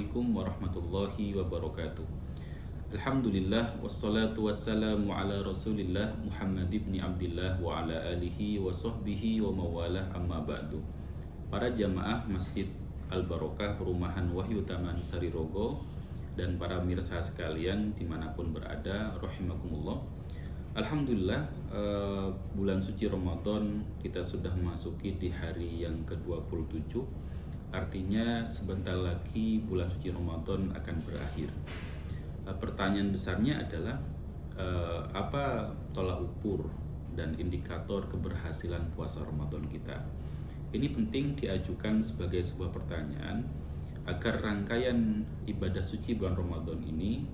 Assalamualaikum warahmatullahi wabarakatuh. Alhamdulillah wassalatu wassalamu ala Rasulillah Muhammad ibn Abdullah wa ala alihi wa sahbihi wa mawalah amma ba'du. Para jamaah Masjid Al-Barokah Perumahan Wahyu Taman Sarirogo dan para mirsa sekalian dimanapun berada, rahimakumullah. Alhamdulillah, bulan suci Ramadan kita sudah memasuki di hari yang ke-27. Artinya sebentar lagi bulan suci Ramadan akan berakhir. Pertanyaan besarnya adalah apa tolak ukur dan indikator keberhasilan puasa Ramadan kita? Ini penting diajukan sebagai sebuah pertanyaan agar rangkaian ibadah suci bulan Ramadan ini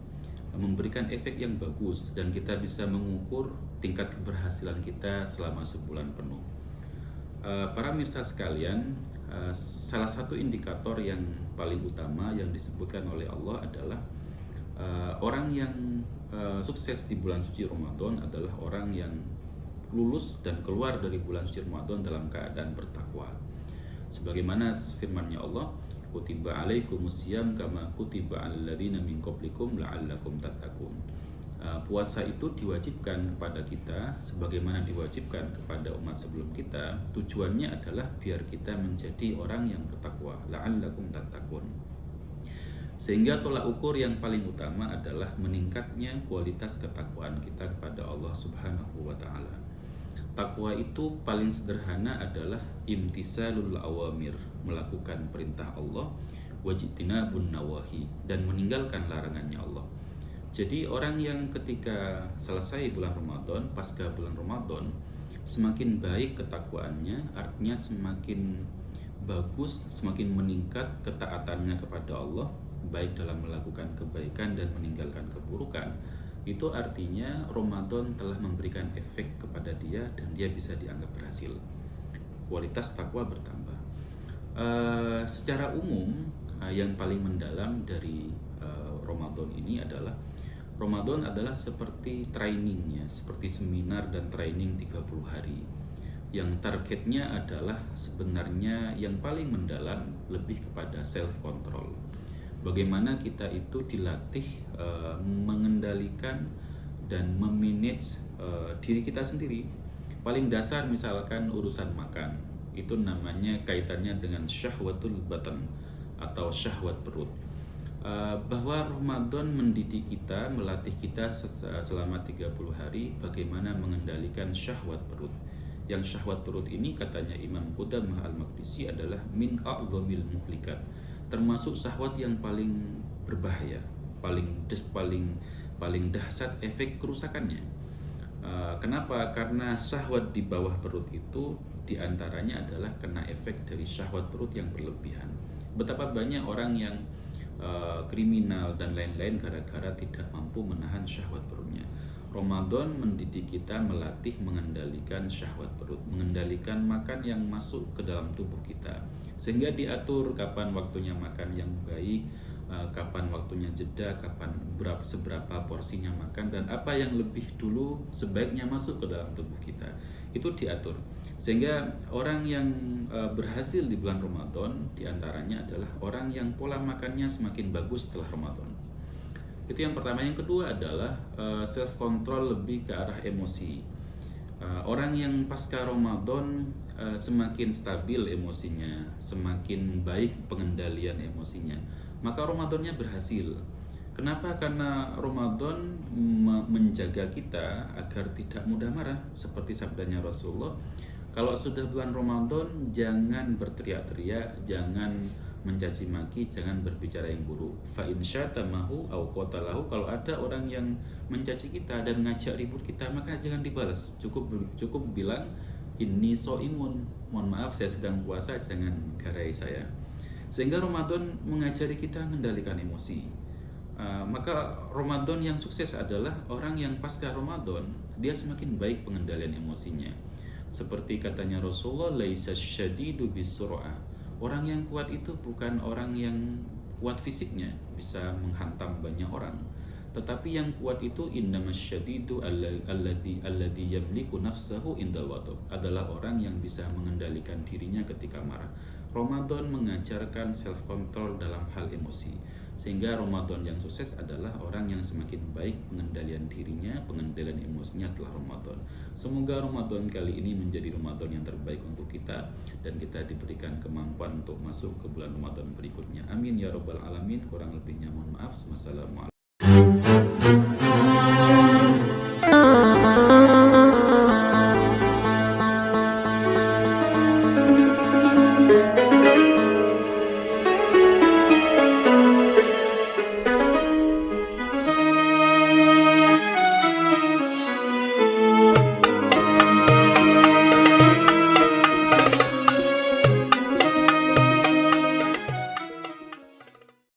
memberikan efek yang bagus dan kita bisa mengukur tingkat keberhasilan kita selama sebulan penuh. Para mirsa sekalian, salah satu indikator yang paling utama yang disebutkan oleh Allah adalah orang yang sukses di bulan suci Ramadan adalah orang yang lulus dan keluar dari bulan suci Ramadan dalam keadaan bertakwa. Sebagaimana firman-Nya Allah, kutiba alaikumusiyam kama kutiba alal ladzina min qablikum la'allakum tattaqun. Puasa itu diwajibkan kepada kita sebagaimana diwajibkan kepada umat sebelum kita. Tujuannya adalah biar kita menjadi orang yang bertakwa, la'allakum tattaqun. Sehingga tolak ukur yang paling utama adalah meningkatnya kualitas ketakwaan kita kepada Allah Subhanahu wa taala. Takwa itu paling sederhana adalah imtisalul awamir, melakukan perintah Allah, wajtinabun nawahi, dan meninggalkan larangannya Allah. Jadi orang yang ketika selesai bulan Ramadan, pasca bulan Ramadan, semakin baik ketakwaannya, artinya semakin bagus, semakin meningkat ketaatannya kepada Allah, baik dalam melakukan kebaikan dan meninggalkan keburukan. Itu artinya Ramadan telah memberikan efek kepada dia dan dia bisa dianggap berhasil. Kualitas takwa bertambah. Secara umum, yang paling mendalam dari Ramadan ini adalah Ramadan adalah seperti trainingnya, seperti seminar dan training 30 hari. Yang targetnya adalah sebenarnya yang paling mendalam lebih kepada self control. Bagaimana kita itu dilatih mengendalikan dan memanage diri kita sendiri. Paling dasar misalkan urusan makan, itu namanya kaitannya dengan syahwatul batan atau syahwat perut. Bahwa Ramadan mendidik kita, melatih kita selama 30 hari bagaimana mengendalikan syahwat perut. Yang syahwat perut ini katanya Imam Qudamah Al-Maqdisi adalah min a'zamil muhlikat, termasuk syahwat yang paling berbahaya, paling dahsyat efek kerusakannya. Kenapa? Karena syahwat di bawah perut itu diantaranya adalah kena efek dari syahwat perut yang berlebihan. Betapa banyak orang yang kriminal dan lain-lain gara-gara tidak mampu menahan syahwat perutnya. Ramadan mendidik kita melatih mengendalikan syahwat perut, mengendalikan makan yang masuk ke dalam tubuh kita, sehingga diatur kapan waktunya makan yang baik, kapan waktunya jeda, kapan seberapa porsinya makan, dan apa yang lebih dulu sebaiknya masuk ke dalam tubuh kita. Itu diatur. Sehingga orang yang berhasil di bulan Ramadan diantaranya adalah orang yang pola makannya semakin bagus setelah Ramadan. Itu yang pertama. Yang kedua adalah self control lebih ke arah emosi. Orang yang pasca Ramadan semakin stabil emosinya, semakin baik pengendalian emosinya, maka Ramadannya berhasil. Kenapa? Karena Ramadan menjaga kita agar tidak mudah marah. Seperti sabdanya Rasulullah, kalau sudah bulan Ramadan jangan berteriak-teriak, jangan mencaci maki, jangan berbicara yang buruk. Fa in syatamahu aw qatalahu, kalau ada orang yang mencaci kita dan ngajak ribut kita, maka jangan dibalas. Cukup bilang inni shaimun, mohon maaf saya sedang puasa, jangan garai saya. Sehingga Ramadan mengajari kita mengendalikan emosi. Maka Ramadan yang sukses adalah orang yang pasca Ramadan dia semakin baik pengendalian emosinya. Seperti katanya Rasulullah, laisa syadidu bisur'ah. Orang yang kuat itu bukan orang yang kuat fisiknya bisa menghantam banyak orang, tetapi yang kuat itu innamasyadidu alladzi yamliku nafsahu indal wadab, adalah orang yang bisa mengendalikan dirinya ketika marah. Ramadan mengajarkan self control dalam hal emosi. Sehingga Ramadan yang sukses adalah orang yang semakin baik pengendalian dirinya, pengendalian emosinya setelah Ramadan. Semoga Ramadan kali ini menjadi Ramadan yang terbaik untuk kita, dan kita diberikan kemampuan untuk masuk ke bulan Ramadan berikutnya. Amin ya rabbal alamin. Kurang lebihnya mohon maaf. Wassalamualaikum.